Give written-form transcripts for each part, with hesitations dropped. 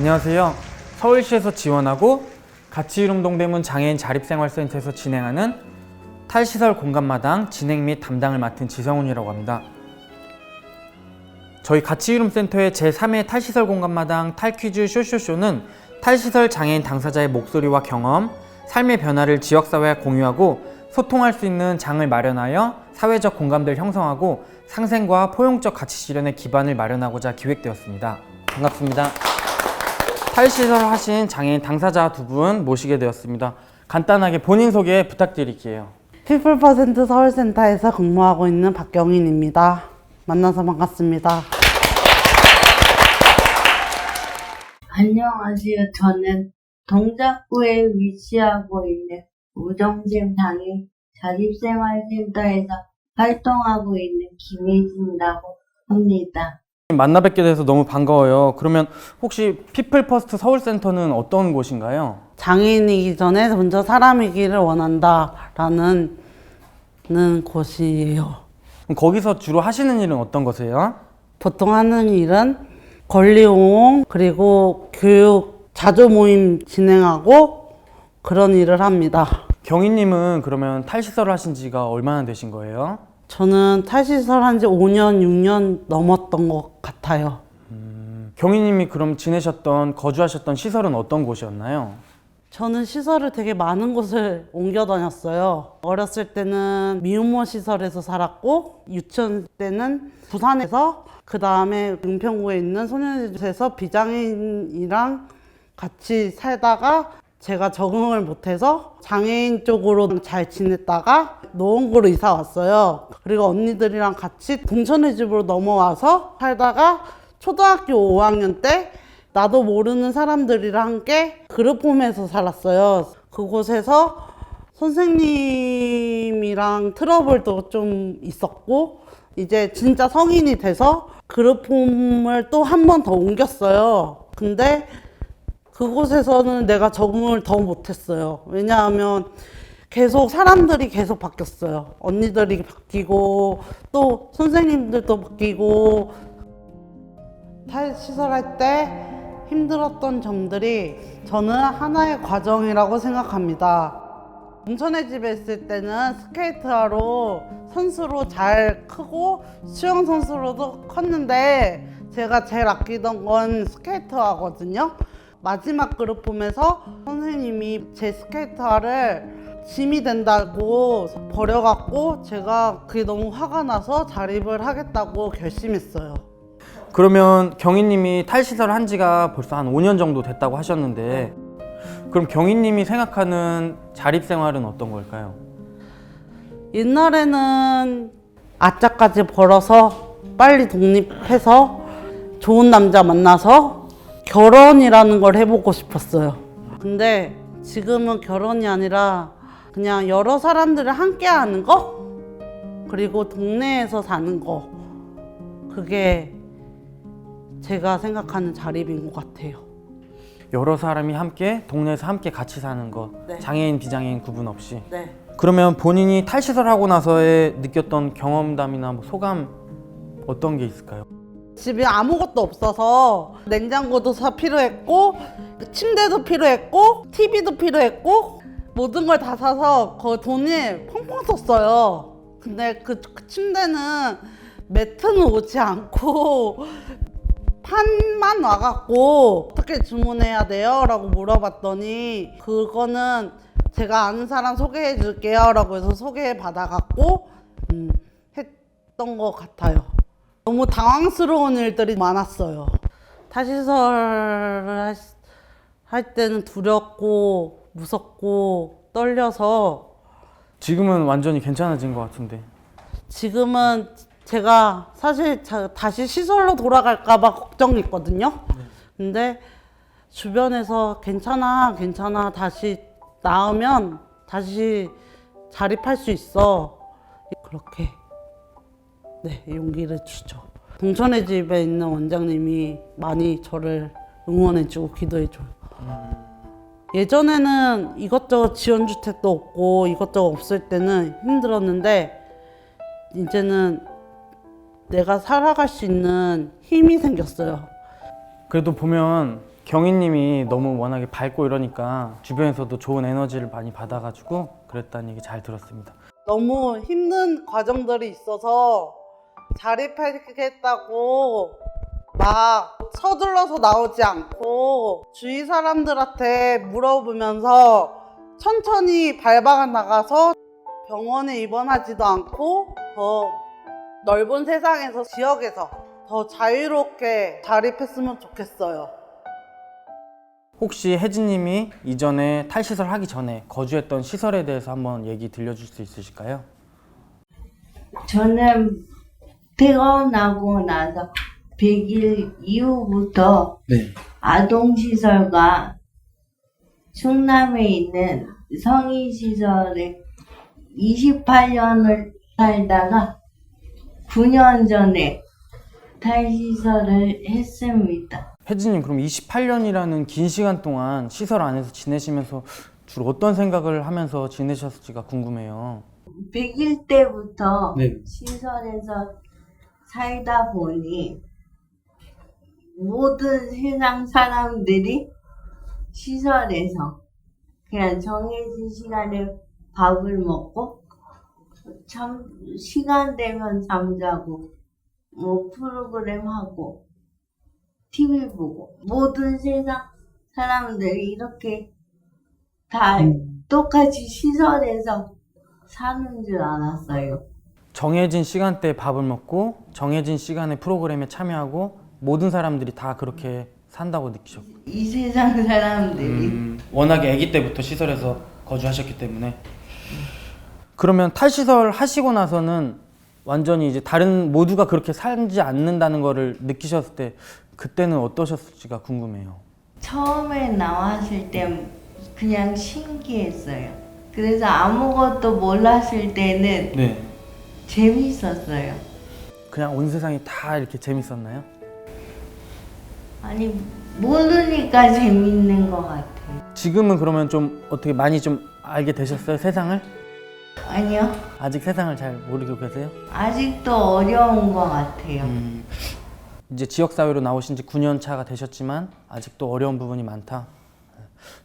안녕하세요. 서울시에서 지원하고 가치이룸 동대문 장애인 자립생활센터에서 진행하는 탈시설 공간마당 진행 및 담당을 맡은 지성훈이라고 합니다. 저희 가치이룸 센터의 제3회 탈시설 공간마당 탈퀴즈 쇼쇼쇼는 탈시설 장애인 당사자의 목소리와 경험, 삶의 변화를 지역사회와 공유하고 소통할 수 있는 장을 마련하여 사회적 공감대를 형성하고 상생과 포용적 가치 실현의 기반을 마련하고자 기획되었습니다. 반갑습니다. 탈시설 하신 장애인 당사자 두 분 모시게 되었습니다. 간단하게 본인 소개 부탁드릴게요. 피플퍼센트 서울센터에서 근무하고 있는 박경인입니다. 만나서 반갑습니다. 안녕하세요. 저는 동작구에 위치하고 있는 우정샘 장애인 자립생활센터에서 활동하고 있는 김혜진이라고 합니다. 만나 뵙게 돼서 너무 반가워요. 그러면 혹시 피플퍼스트 서울센터는 어떤 곳인가요? 장애인이기 전에 먼저 사람이기를 원한다라는 곳이에요. 그럼 거기서 주로 하시는 일은 어떤 거세요? 보통 하는 일은 권리옹호 그리고 교육 자조 모임 진행하고 그런 일을 합니다. 경희님은 그러면 탈시설을 하신 지가 얼마나 되신 거예요? 저는 탈시설 한 지 5년, 6년 넘었던 것 같아요. 경희님이 그럼 지내셨던, 거주하셨던 시설은 어떤 곳이었나요? 저는 시설을 되게 많은 곳을 옮겨 다녔어요. 어렸을 때는 미혼모 시설에서 살았고, 유치원 때는 부산에서, 그 다음에 은평구에 있는 소년제에서 비장애인이랑 같이 살다가 제가 적응을 못해서 장애인 쪽으로 잘 지냈다가 노원구로 이사 왔어요. 그리고 언니들이랑 같이 동천의 집으로 넘어와서 살다가 초등학교 5학년 때 나도 모르는 사람들이랑 함께 그룹홈에서 살았어요. 그곳에서 선생님이랑 트러블도 좀 있었고 이제 진짜 성인이 돼서 그룹홈을 또 한 번 더 옮겼어요. 근데 그곳에서는 내가 적응을 더 못했어요. 왜냐하면 계속 사람들이 계속 바뀌었어요. 언니들이 바뀌고 또 선생님들도 바뀌고 탈시설할 때 힘들었던 점들이 저는 하나의 과정이라고 생각합니다. 동천의 집에 있을 때는 스케이트하러 선수로 잘 크고 수영 선수로도 컸는데 제가 제일 아끼던 건 스케이트하거든요. 마지막 그룹 보면서 선생님이 제 스케이트화를 짐이 된다고 버려갖고 제가 그게 너무 화가 나서 자립을 하겠다고 결심했어요. 그러면 경희님이 탈시설을 한 지가 벌써 한 5년 정도 됐다고 하셨는데 그럼 경희님이 생각하는 자립생활은 어떤 걸까요? 옛날에는 아짜까지 벌어서 빨리 독립해서 좋은 남자 만나서 결혼이라는 걸 해보고 싶었어요. 근데 지금은 결혼이 아니라 그냥 여러 사람들을 함께 하는 거? 그리고 동네에서 사는 거. 그게 제가 생각하는 자립인 것 같아요. 여러 사람이 함께 동네에서 함께 같이 사는 것. 네. 장애인, 비장애인 구분 없이. 네. 그러면 본인이 탈시설하고 나서의 느꼈던 경험담이나 뭐 소감 어떤 게 있을까요? 집에 아무것도 없어서 냉장고도 필요했고 침대도 필요했고 TV도 필요했고 모든 걸 다 사서 그 돈이 펑펑 썼어요. 근데 그 침대는 매트는 오지 않고 판만 와갖고 어떻게 주문해야 돼요? 라고 물어봤더니 그거는 제가 아는 사람 소개해 줄게요 라고 해서 소개 받아갖고 했던 것 같아요. 너무 당황스러운 일들이 많았어요. 탈시설을 할 때는 두렵고 무섭고 떨려서 지금은 완전히 괜찮아진 것 같은데. 지금은 제가 사실 다시 시설로 돌아갈까봐 걱정했거든요. 근데 주변에서 괜찮아 다시 나으면 다시 자립할 수 있어 그렇게 용기를 주죠. 동천의 집에 있는 원장님이 많이 저를 응원해주고 기도해줘요. 예전에는 이것저것 지원주택도 없고 이것저것 없을 때는 힘들었는데 이제는 내가 살아갈 수 있는 힘이 생겼어요. 그래도 보면 경희님이 너무 워낙에 밝고 이러니까 주변에서도 좋은 에너지를 많이 받아가지고 그랬다는 얘기 잘 들었습니다. 너무 힘든 과정들이 있어서 자립하겠다고 막 서둘러서 나오지 않고 주위 사람들한테 물어보면서 천천히 밟아 나가서 병원에 입원하지도 않고 더 넓은 세상에서 지역에서 더 자유롭게 자립했으면 좋겠어요. 혹시 혜진님이 이전에 탈시설 하기 전에 거주했던 시설에 대해서 한번 얘기 들려줄 수 있으실까요? 저는 퇴원하고 나서 100일 이후부터 아동시설과 충남에 있는 성인시설에 28년을 살다가 9년 전에 탈시설을 했습니다. 혜진님, 그럼 28년이라는 긴 시간 동안 시설 안에서 지내시면서 주로 어떤 생각을 하면서 지내셨을지가 궁금해요. 100일 때부터 네. 시설에서 살다 보니 모든 세상 사람들이 시설에서 그냥 정해진 시간에 밥을 먹고 시간 되면 잠자고 뭐 프로그램 하고 TV 보고 모든 세상 사람들이 이렇게 다 똑같이 시설에서 사는 줄 알았어요. 정해진 시간대에 밥을 먹고 정해진 시간에 프로그램에 참여하고 모든 사람들이 다 그렇게 산다고 느끼셨고, 이 세상 사람들이 워낙에 아기 때부터 시설에서 거주하셨기 때문에. 그러면 탈시설 하시고 나서는 완전히 이제 다른 모두가 그렇게 살지 않는다는 거를 느끼셨을 때 그때는 어떠셨을지가 궁금해요. 처음에 나왔을 때 그냥 신기했어요. 그래서 아무것도 몰랐을 때는 네. 재밌었어요. 그냥 온 세상이 다 이렇게 재밌었나요? 아니 모르니까 재밌는 것 같아요. 지금은 그러면 좀 어떻게 많이 좀 알게 되셨어요, 세상을? 아니요. 아직 세상을 잘 모르고 계세요? 아직도 어려운 것 같아요. 이제 지역사회로 나오신 지 9년 차가 되셨지만 아직도 어려운 부분이 많다.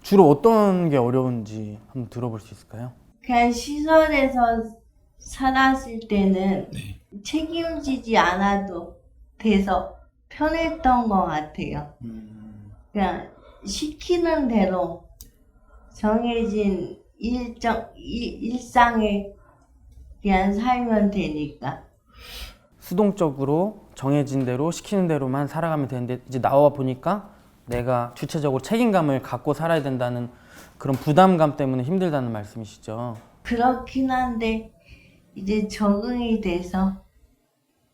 주로 어떤 게 어려운지 한번 들어볼 수 있을까요? 그냥 시설에서 살았을 때는 책임지지 않아도 돼서 편했던 것 같아요. 그냥 시키는 대로 정해진 일상에 그냥 살면 되니까. 수동적으로 정해진 대로 시키는 대로만 살아가면 되는데 이제 나와 보니까 내가 주체적으로 책임감을 갖고 살아야 된다는 그런 부담감 때문에 힘들다는 말씀이시죠? 그렇긴 한데 이제 적응이 돼서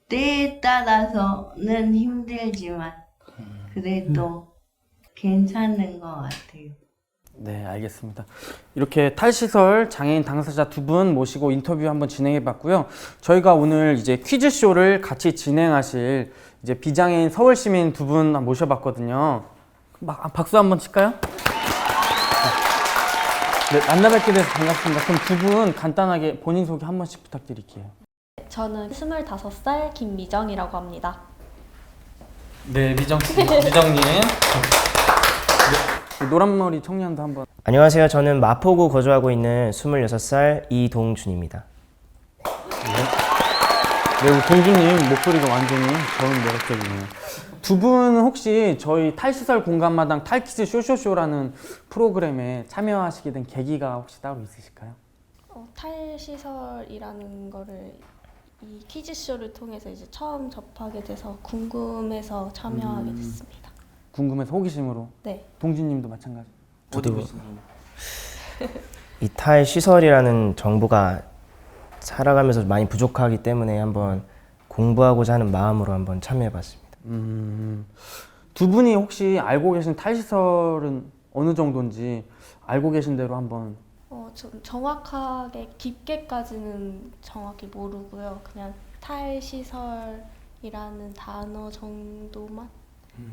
때에 따라서는 힘들지만 그래도 괜찮은 것 같아요. 네, 알겠습니다. 이렇게 탈시설 장애인 당사자 두 분 모시고 인터뷰 한번 진행해 봤고요. 저희가 오늘 이제 퀴즈쇼를 같이 진행하실 이제 비장애인 서울시민 두 분 모셔봤거든요. 박수 한번 칠까요? 네, 만나뵙게 돼서 반갑습니다. 그럼 두 분 간단하게 본인 소개 한 번씩 부탁드릴게요. 저는 25살 김미정이라고 합니다. 네, 미정님. 네, 노란머리 청년도 한번. 안녕하세요. 저는 마포구 거주하고 있는 26살 이동준입니다. 네, 우리 동준님 목소리가 완전히 저는 매력적이네요. 두 분은 혹시 저희 탈시설 공간마당 탈키즈 쇼쇼쇼라는 프로그램에 참여하시게 된 계기가 혹시 따로 있으실까요? 탈시설이라는 거를 이 퀴즈쇼를 통해서 이제 처음 접하게 돼서 궁금해서 참여하게 됐습니다. 궁금해서 호기심으로. 네. 동준님도 마찬가지. 저도 어디 계신가요? 이탈 시설이라는 정보가 살아가면서 많이 부족하기 때문에 한번 공부하고자 하는 마음으로 한번 참여해봤습니다. 두 분이 혹시 알고 계신 탈시설은 어느 정도인지 알고 계신 대로 한번. 좀 정확하게 깊게까지는 정확히 모르고요. 그냥 탈시설이라는 단어 정도만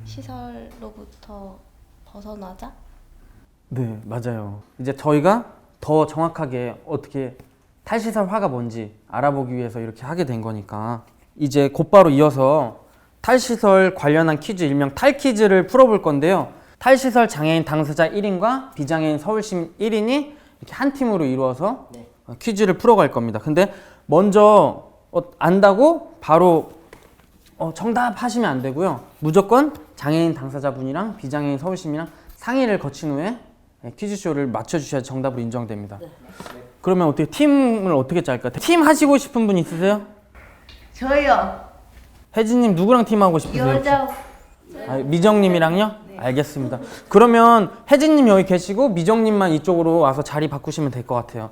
시설로부터 벗어나자? 네, 맞아요. 이제 저희가 더 정확하게 어떻게 탈시설화가 뭔지 알아보기 위해서 이렇게 하게 된 거니까 이제 곧바로 이어서 탈시설 관련한 퀴즈, 일명 탈퀴즈를 풀어볼 건데요. 탈시설 장애인 당사자 1인과 비장애인 서울시민 1인이 이렇게 한 팀으로 이루어서 퀴즈를 풀어갈 겁니다. 근데 먼저 안다고 바로 정답 하시면 안 되고요. 무조건 장애인 당사자분이랑 비장애인 서울시민이랑 상의를 거친 후에 퀴즈쇼를 맞춰주셔야 정답으로 인정됩니다. 그러면 어떻게 팀을 어떻게 짤까요? 팀 하시고 싶은 분 있으세요? 저요. 혜진님 누구랑 팀하고 싶으세요? 여자. 미정님이랑요? 알겠습니다. 그러면 혜진님 여기 계시고 미정님만 이쪽으로 와서 자리 바꾸시면 될 것 같아요.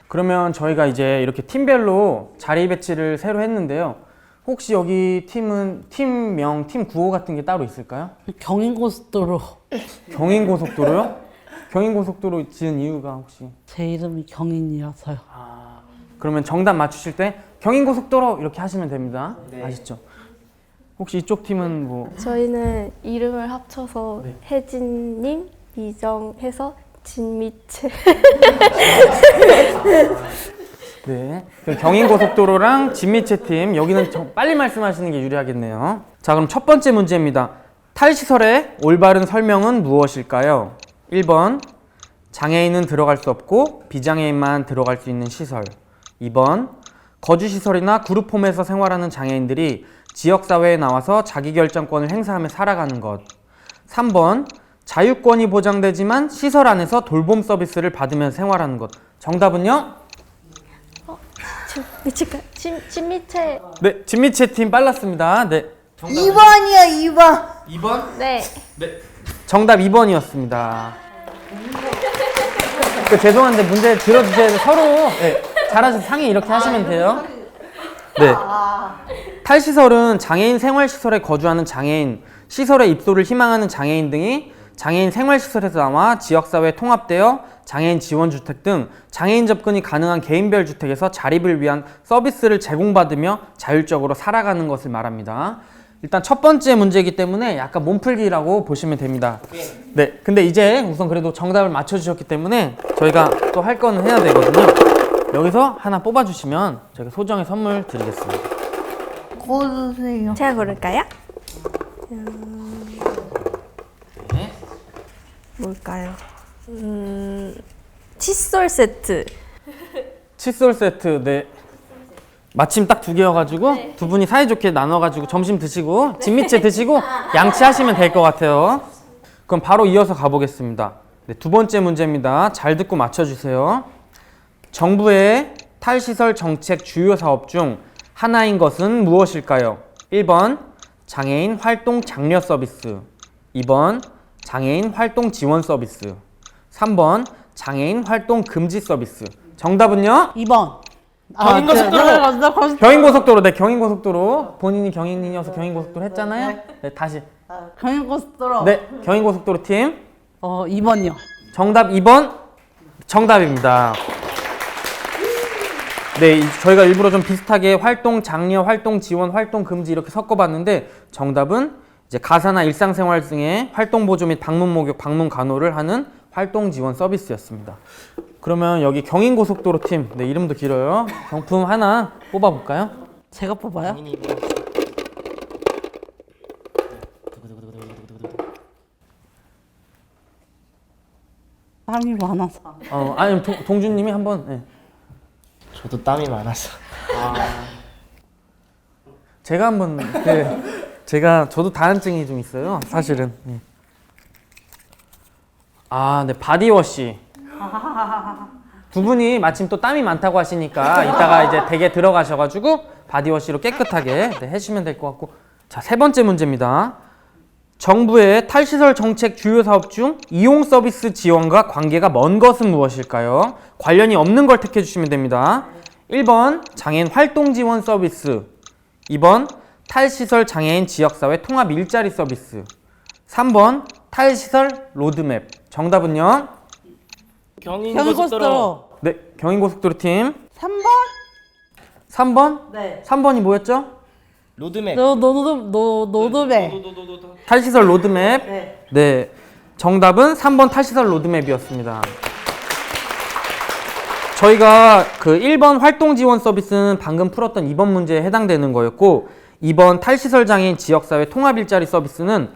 그러면 저희가 이제 이렇게 팀별로 자리 배치를 새로 했는데요. 혹시 여기 팀은 팀명, 팀 구호 같은 게 따로 있을까요? 경인고속도로. 경인고속도로요? 경인고속도로 지은 이유가 혹시? 제 이름이 경인이라서요. 그러면 정답 맞추실 때 경인고속도로 이렇게 하시면 됩니다. 아시죠? 혹시 이쪽 팀은 뭐? 저희는 이름을 합쳐서 네. 혜진님, 미정해서 진미채. 네. 그럼 경인고속도로랑 진미채 팀 여기는 빨리 말씀하시는 게 유리하겠네요. 자, 그럼 첫 번째 문제입니다. 탈시설의 올바른 설명은 무엇일까요? 1번 장애인은 들어갈 수 없고 비장애인만 들어갈 수 있는 시설. 2번 거주시설이나 그룹홈에서 생활하는 장애인들이 지역사회에 나와서 자기결정권을 행사하며 살아가는 것. 3번 자유권이 보장되지만 시설 안에서 돌봄 서비스를 받으며 생활하는 것. 정답은요? 진미채. 네, 진미채 팀 빨랐습니다. 네. 2번이요, 2번. 2번? 네. 정답 2번이었습니다. 죄송한데 문제 들어주셔야 돼요. 서로 잘하셔서 상의 이렇게 하시면 돼요. 네. 탈시설은 장애인 생활시설에 거주하는 장애인, 시설에 입소를 희망하는 장애인 등이 장애인 생활시설에서 나와 지역사회에 통합되어 장애인 지원주택 등 장애인 접근이 가능한 개인별 주택에서 자립을 위한 서비스를 제공받으며 자율적으로 살아가는 것을 말합니다. 일단 첫 번째 문제이기 때문에 약간 몸풀기라고 보시면 됩니다. 네, 근데 이제 우선 그래도 정답을 맞춰주셨기 때문에 저희가 또 할 거는 해야 되거든요. 여기서 하나 뽑아주시면 저희가 소정의 선물 드리겠습니다. 고르세요. 제가 고를까요? 네. 뭘까요? 칫솔 세트. 칫솔 세트, 네. 마침 딱 2개여가지고 두 분이 사이좋게 나눠가지고 점심 드시고 진미채 드시고 양치하시면 될 것 같아요. 그럼 바로 이어서 가보겠습니다. 네, 두 번째 문제입니다. 잘 듣고 맞춰주세요. 정부의 탈시설 정책 주요 사업 중 하나인 것은 무엇일까요? 1번 장애인 활동 장려 서비스, 2번 장애인 활동 지원 서비스, 3번 장애인 활동 금지 서비스. 정답은요? 2번. 경인고속도로! 경인고속도로, 네, 경인고속도로. 본인이 경인이어서 경인고속도로 했잖아요. 네, 다시. 경인고속도로. 네, 경인고속도로 팀. 2번이요. 정답 2번. 정답입니다. 네, 저희가 일부러 좀 비슷하게 활동 장려, 활동 지원, 활동 금지 이렇게 섞어봤는데 정답은 이제 가사나 일상생활 등의 활동 보조 및 방문 목욕, 방문 간호를 하는 활동 지원 서비스였습니다. 그러면 여기 경인고속도로 팀, 네, 이름도 길어요. 경품 하나 뽑아볼까요? 제가 뽑아요? 땀이 많아서. 아니 동준님이 한번. 네. 저도 땀이 많아서. 제가 한번 저도 다한증이 좀 있어요. 사실은. 네. 네, 바디워시. 두 분이 마침 또 땀이 많다고 하시니까 이따가 이제 댁에 들어가셔가지고 바디워시로 깨끗하게 해주시면 될 것 같고. 자, 세 번째 문제입니다. 정부의 탈시설 정책 주요 사업 중 이용 서비스 지원과 관계가 먼 것은 무엇일까요? 관련이 없는 걸 택해 주시면 됩니다. 1번 장애인 활동 지원 서비스, 2번 탈시설 장애인 지역사회 통합 일자리 서비스, 3번 탈시설 로드맵. 정답은요? 경인고속도로. 네, 경인고속도로 팀. 3번? 3번? 네. 3번이 뭐였죠? 로드맵. 노드맵. 탈시설 로드맵. 네. 네, 정답은 3번 탈시설 로드맵이었습니다. 저희가 그 1번 활동 지원 서비스는 방금 풀었던 2번 문제에 해당되는 거였고, 이번 탈시설 장애인 지역사회 통합 일자리 서비스는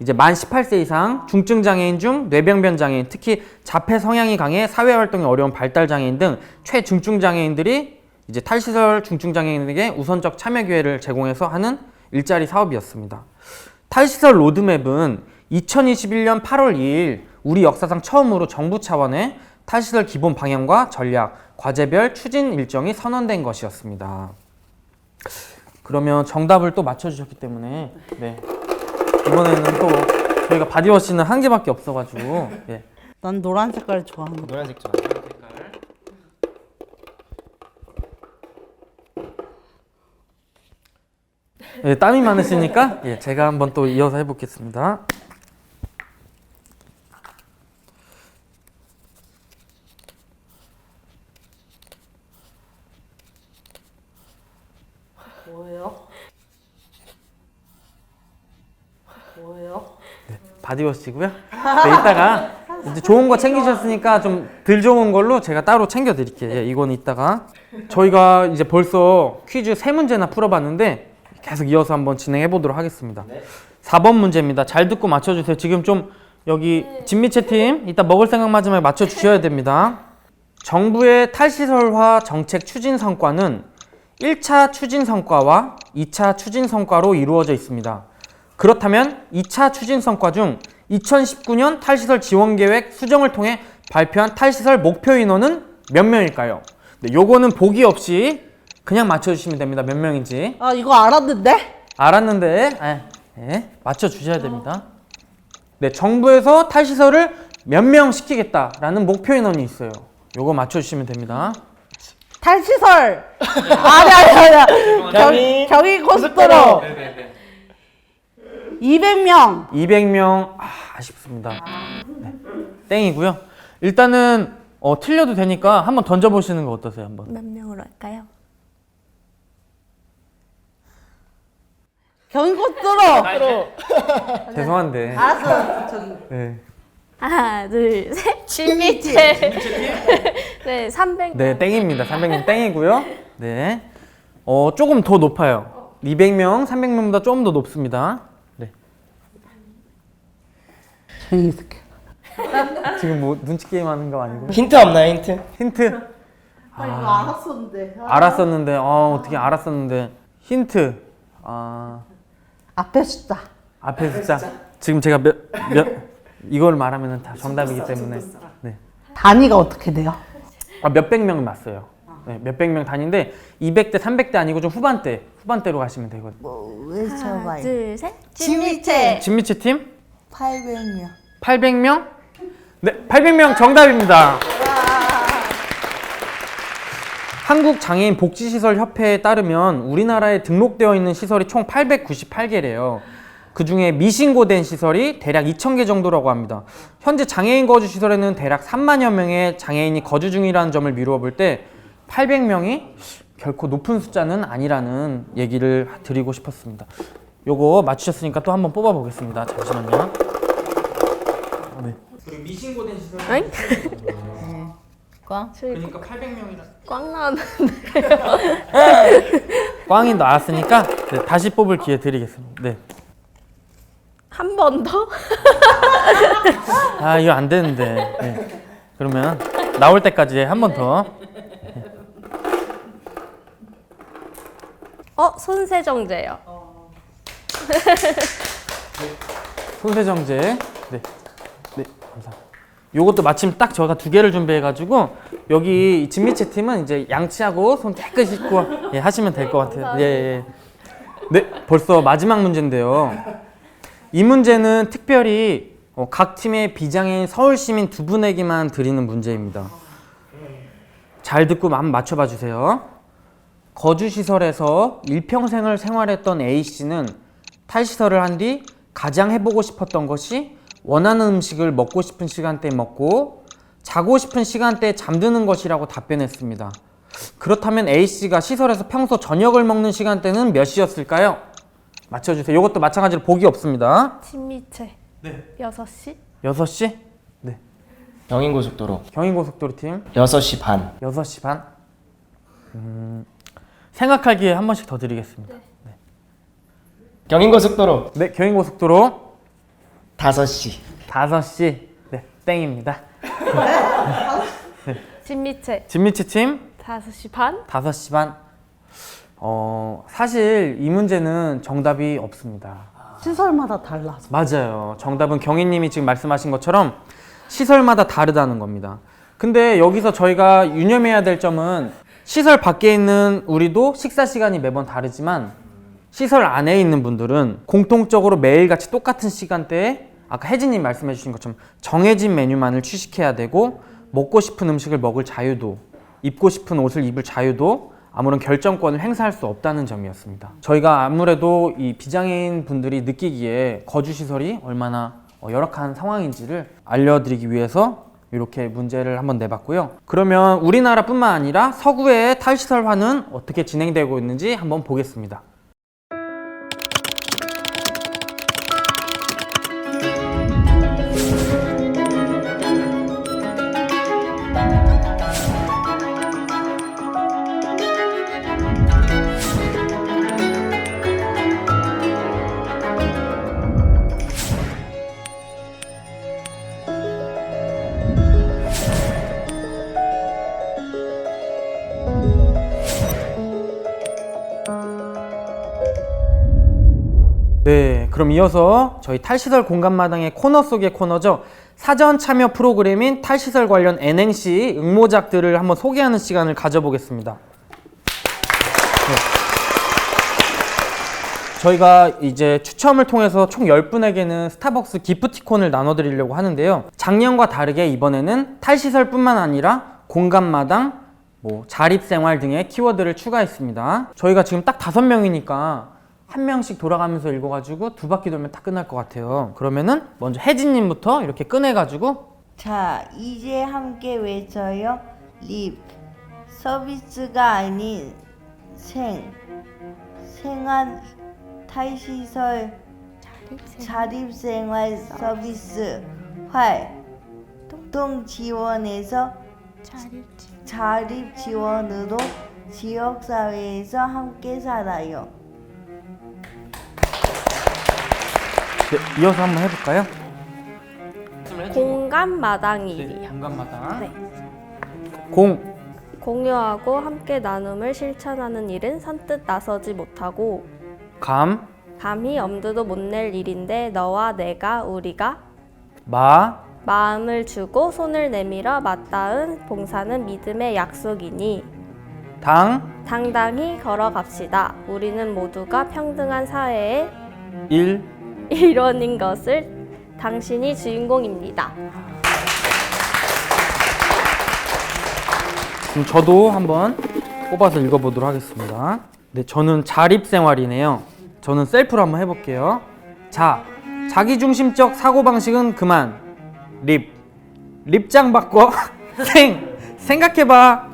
이제 만 18세 이상 중증 장애인 중 뇌병변 장애인, 특히 자폐 성향이 강해 사회 활동이 어려운 발달 장애인 등 최중증 장애인들이 이제 탈시설 중증 장애인에게 우선적 참여 기회를 제공해서 하는 일자리 사업이었습니다. 탈시설 로드맵은 2021년 8월 2일 우리 역사상 처음으로 정부 차원의 탈시설 기본 방향과 전략, 과제별 추진 일정이 선언된 것이었습니다. 그러면 정답을 또 맞춰주셨기 때문에 네. 이번에는 또 저희가 바디워시는 한 개밖에 없어가지고 예. 난 노란 색깔 좋아하는 거. 노란색 좋아. 예, 땀이 많으시니까 예, 제가 한번 또 이어서 해보겠습니다. 뭐예요? 바디워시고요. 네, 이따가 이제 좋은 거 챙기셨으니까 좀 덜 좋은 걸로 제가 따로 챙겨드릴게요. 예, 이건 이따가 저희가 이제 벌써 퀴즈 3문제나 풀어봤는데 계속 이어서 한번 진행해 보도록 하겠습니다. 4번 문제입니다. 잘 듣고 맞춰주세요. 지금 좀 여기 진미채 팀 이따 먹을 생각 마지막에 맞춰주셔야 됩니다. 정부의 탈시설화 정책 추진 성과는 1차 추진 성과와 2차 추진 성과로 이루어져 있습니다. 그렇다면 2차 추진 성과 중 2019년 탈시설 지원계획 수정을 통해 발표한 탈시설 목표 인원은 몇 명일까요? 네, 요거는 보기 없이 그냥 맞춰주시면 됩니다. 몇 명인지. 아 이거 알았는데? 알았는데 맞춰주셔야 됩니다. 네, 정부에서 탈시설을 몇 명 시키겠다라는 목표 인원이 있어요. 요거 맞춰주시면 됩니다. 탈시설! 아니야. 경인 고속도로. 200명. 200명 아쉽습니다. 네, 땡이고요. 일단은 틀려도 되니까 한번 던져보시는 거 어떠세요? 한번. 몇 명으로 할까요? 경인 고속도로. 죄송한데. 알았어. 네. 하나, 둘, 셋. 진미채. 네, 300. 네, 땡입니다. 300명 땡이고요. 네. 조금 더 높아요. 200명, 300명보다 조금 더 높습니다. 네. 조용히 있을게. 지금 뭐 눈치 게임 하는 거 아니고? 힌트 없나요? 힌트? 힌트. 이거 알았었는데. 알았었는데. 어떻게 알았었는데. 힌트. 앞에 숫자. 앞에 숫자. 지금 제가 이걸 말하면 다 정답이기 때문에. 네. 단위가 어떻게 돼요? 몇백 명이 맞어요. 네, 몇백 명 단위인데 200대, 300대 아니고 좀 후반대로 가시면 되거든요. 외쳐봐요. 둘, 셋. 진미채. 진미채 팀 800명. 800명? 네, 800명 정답입니다. 한국장애인복지시설협회에 따르면 우리나라에 등록되어 있는 시설이 총 898개래요. 그 중에 미신고된 시설이 대략 2,000개 정도라고 합니다. 현재 장애인 거주 시설에는 대략 3만여 명의 장애인이 거주 중이라는 점을 미루어 볼 때 800명이 결코 높은 숫자는 아니라는 얘기를 드리고 싶었습니다. 요거 맞추셨으니까 또 한번 뽑아 보겠습니다. 잠시만요. 네. 그리고 미신고된 시설 응? 꽝. 그러니까 800명이라 꽝 나왔는데. 꽝이 나왔으니까 네, 다시 뽑을 기회 드리겠습니다. 네. 한 번 더? 이거 안 되는데. 네. 그러면 나올 때까지 한 번 더. 손세정제요. 손세정제. 네. 네, 감사합니다. 요것도 마침 딱 저희가 2개를 준비해가지고 여기 진미채 팀은 이제 양치하고 손 깨끗이 씻고 예, 하시면 될 것 같아요. 예, 예. 네, 벌써 마지막 문제인데요. 이 문제는 특별히 각 팀의 비장애인 서울시민 2분에게만 드리는 문제입니다. 잘 듣고 한번 맞춰봐 주세요. 거주시설에서 일평생을 생활했던 A씨는 탈시설을 한 뒤 가장 해보고 싶었던 것이 원하는 음식을 먹고 싶은 시간대에 먹고 자고 싶은 시간대에 잠드는 것이라고 답변했습니다. 그렇다면 A씨가 시설에서 평소 저녁을 먹는 시간대는 몇 시였을까요? 맞춰주세요. 이것도 마찬가지로 보기 없습니다. 진미채. 네. 6시? 6시? 네. 경인고속도로 경인고속도로 팀 6시 반. 6시 반? 생각할 기회 한 번씩 더 드리겠습니다. 네. 경인고속도로 네, 경인고속도로 5시. 5시. 네, 땡입니다. 진미채 진미채침 5시 반? 5시 반. 사실 이 문제는 정답이 없습니다. 시설마다 달라서. 맞아요. 정답은 경희님이 지금 말씀하신 것처럼 시설마다 다르다는 겁니다. 근데 여기서 저희가 유념해야 될 점은 시설 밖에 있는 우리도 식사 시간이 매번 다르지만 시설 안에 있는 분들은 공통적으로 매일같이 똑같은 시간대에 아까 혜진님 말씀해 주신 것처럼 정해진 메뉴만을 취식해야 되고 먹고 싶은 음식을 먹을 자유도 입고 싶은 옷을 입을 자유도 아무런 결정권을 행사할 수 없다는 점이었습니다. 저희가 아무래도 이 비장애인 분들이 느끼기에 거주시설이 얼마나 열악한 상황인지를 알려드리기 위해서 이렇게 문제를 한번 내봤고요. 그러면 우리나라뿐만 아니라 서구의 탈시설화는 어떻게 진행되고 있는지 한번 보겠습니다. 네, 그럼 이어서 저희 탈시설 공간마당의 코너 속의 코너죠. 사전 참여 프로그램인 탈시설 관련 N행시 응모작들을 한번 소개하는 시간을 가져보겠습니다. 네. 저희가 이제 추첨을 통해서 총 10분에게는 스타벅스 기프티콘을 나눠드리려고 하는데요. 작년과 다르게 이번에는 탈시설뿐만 아니라 공간마당, 자립생활 등의 키워드를 추가했습니다. 저희가 지금 딱 5명이니까 한 명씩 돌아가면서 읽어가지고 2바퀴 돌면 딱 끝날 것 같아요. 그러면은 먼저 혜진님부터 이렇게 꺼내가지고 자, 이제 함께 외쳐요. 립. 서비스가 아닌 생활 탈시설 자립생활 서비스 활동 지원에서 자립 지원으로 지역사회에서 함께 살아요. 네, 이어서 한번 해볼까요? 공간 마당일이요. 네, 공간마당. 네. 공유하고 함께 나눔을 실천하는 일은 선뜻 나서지 못하고 감히 엄두도 못 낼 일인데 너와 내가 우리가 마음을 주고 손을 내밀어 맞닿은 봉사는 믿음의 약속이니 당당히 걸어갑시다. 우리는 모두가 평등한 사회의 일원인 것을 당신이 주인공입니다. 그럼 저도 한번 뽑아서 읽어보도록 하겠습니다. 네, 저는 자립생활이네요. 저는 셀프로 한번 해볼게요. 자기중심적 사고방식은 그만. 립장 바꿔. 생각해봐.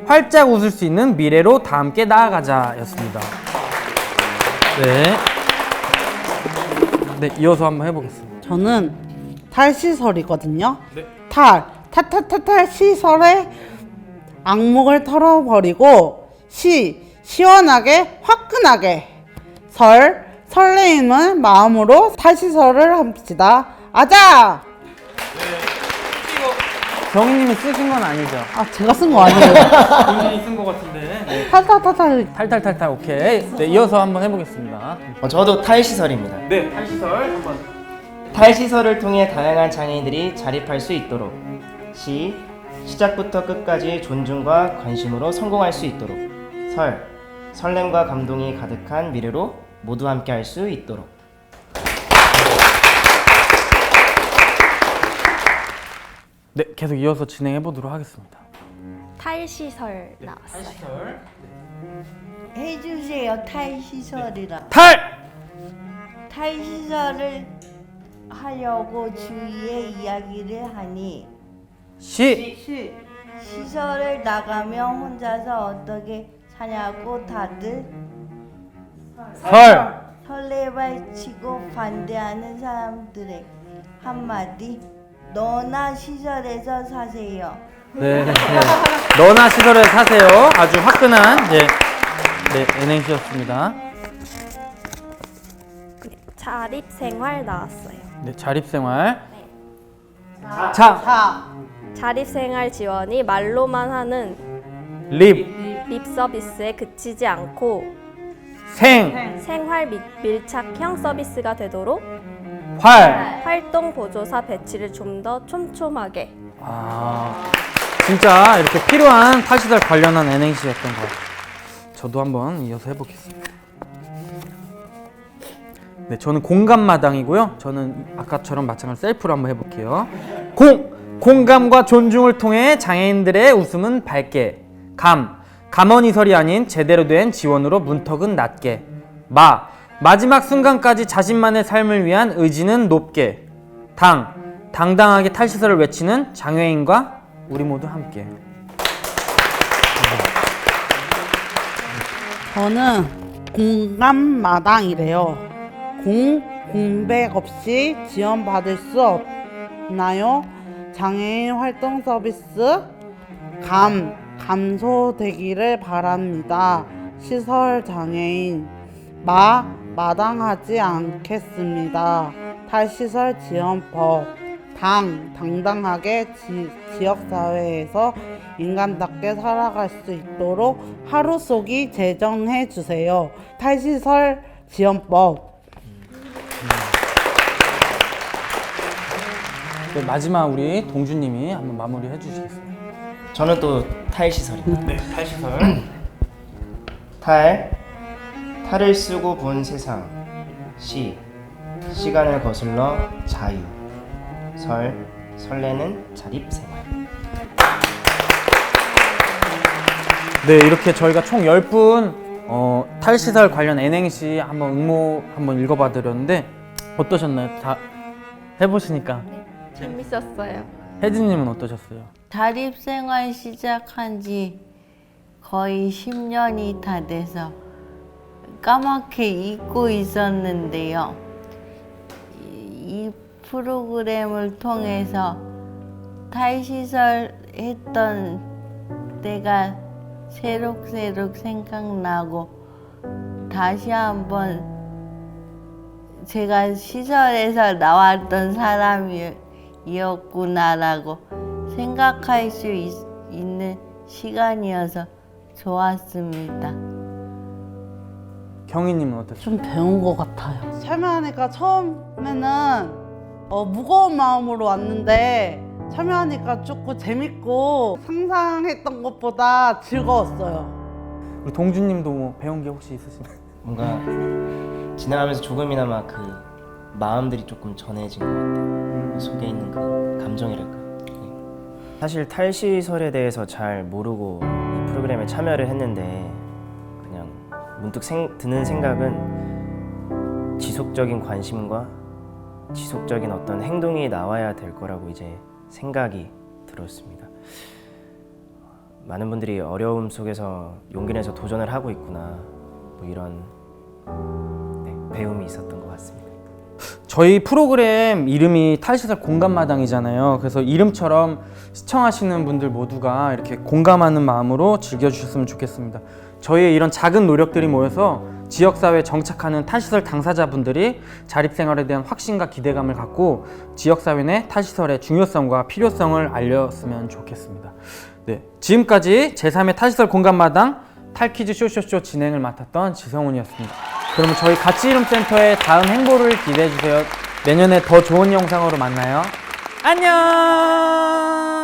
활짝 웃을 수 있는 미래로 다 함께 나아가자 였습니다. 네, 이어서 한번 해보겠습니다. 저는 탈시설이거든요. 네. 탈시설의 악목을 털어버리고 시원하게 화끈하게 설레임은 마음으로 탈시설을 합시다. 아자! 경희님이 쓰신 건 아니죠? 아, 제가 쓴 거 아니에요. 본인이 쓴 것 같은데. 네. 탈탈. 오케이. 네, 이어서 한번 해보겠습니다. 저도 탈시설입니다. 네, 탈시설 한번. 탈시설을 통해 다양한 장애인들이 자립할 수 있도록 시작부터 끝까지 존중과 관심으로 성공할 수 있도록 설렘과 감동이 가득한 미래로 모두 함께 할 수 있도록. 네, 계속 이어서 진행해 보도록 하겠습니다. 탈시설 나왔어요. 탈시설. 해주세요. 탈시설이라. 탈시설을 하려고 주위에 이야기를 하니 시설을 나가면 혼자서 어떻게 사냐고 다들 설레발치고 반대하는 사람들에게 한마디 너나 시설에서 사세요. 네. 너나 시설에 사세요. 아주 화끈한 N행시였습니다. 자립생활 나왔어요. 네, 자립생활. 자, 자, 자립생활 지원이 말로만 하는 립, 서비스에 그치지 않고 생, 밀착형 서비스가 되도록 활동 보조사 배치를 좀 더 촘촘하게. 진짜 이렇게 필요한 탈시설 관련한 N행시였던 것 같아요. 저도 한번 이어서 해보겠습니다. 네, 저는 공감마당이고요. 저는 아까처럼 마찬가지로 셀프로 한번 해볼게요. 공감과 존중을 통해 장애인들의 웃음은 밝게. 감언이설이 아닌 제대로 된 지원으로 문턱은 낮게. 마지막 순간까지 자신만의 삶을 위한 의지는 높게. 당당하게 탈시설을 외치는 장애인과 우리 모두 함께. 저는 공감마당이래요. 공백 없이 지원받을 수 없나요? 장애인 활동 서비스 감소되기를 바랍니다. 시설 장애인 마당하지 않겠습니다. 탈시설 지원법 당당하게 지역사회에서 인간답게 살아갈 수 있도록 하루속히 제정해 주세요. 탈시설 지원법. 네, 마지막 우리 동주님이 한번 마무리 해주시겠습니다. 저는 또 탈시설입니다. 네, 탈시설. 탈을 쓰고 본 세상. 시간을 거슬러 자유. 설레는 자립생활. 네, 이렇게 저희가 총 10분 탈시설 관련 N행시 한번 응모 한번 읽어봐 드렸는데 어떠셨나요? 다 해보시니까. 재밌었어요. 혜진님은 어떠셨어요? 자립생활 시작한 지 거의 10년이 다 돼서 까맣게 잊고 있었는데요. 이 프로그램을 통해서 탈시설 했던 때가 새록새록 생각나고 다시 한번 제가 시설에서 나왔던 사람이었구나라고 생각할 수 있는 시간이어서 좋았습니다. 경희님은 어떠셨어요? 좀 배운 것 같아요. 참여하니까 처음에는 무거운 마음으로 왔는데 참여하니까 조금 재밌고 상상했던 것보다 즐거웠어요. 우리 동주님도 뭐 배운 게 혹시 있으신가요? 뭔가 지나가면서 조금이나마 그 마음들이 조금 전해진 것 같아요. 속에 있는 그 감정이랄까. 사실 탈시설에 대해서 잘 모르고 이 프로그램에 참여를 했는데 그냥 문득 드는 생각은 지속적인 관심과 지속적인 어떤 행동이 나와야 될 거라고 이제 생각이 들었습니다. 많은 분들이 어려움 속에서 용기 내서 도전을 하고 있구나, 뭐 이런 배움이 있었던 것 같습니다. 저희 프로그램 이름이 탈시설 공감마당이잖아요. 그래서 이름처럼 시청하시는 분들 모두가 이렇게 공감하는 마음으로 즐겨주셨으면 좋겠습니다. 저희의 이런 작은 노력들이 모여서 지역사회에 정착하는 탈시설 당사자분들이 자립생활에 대한 확신과 기대감을 갖고 지역사회 내 탈시설의 중요성과 필요성을 알렸으면 좋겠습니다. 네, 지금까지 제3회 탈시설 공감마당 탈퀴즈 쇼쇼쇼 진행을 맡았던 지성훈이었습니다. 그러면 저희 가치이름센터의 다음 행보를 기대해주세요. 내년에 더 좋은 영상으로 만나요. 안녕!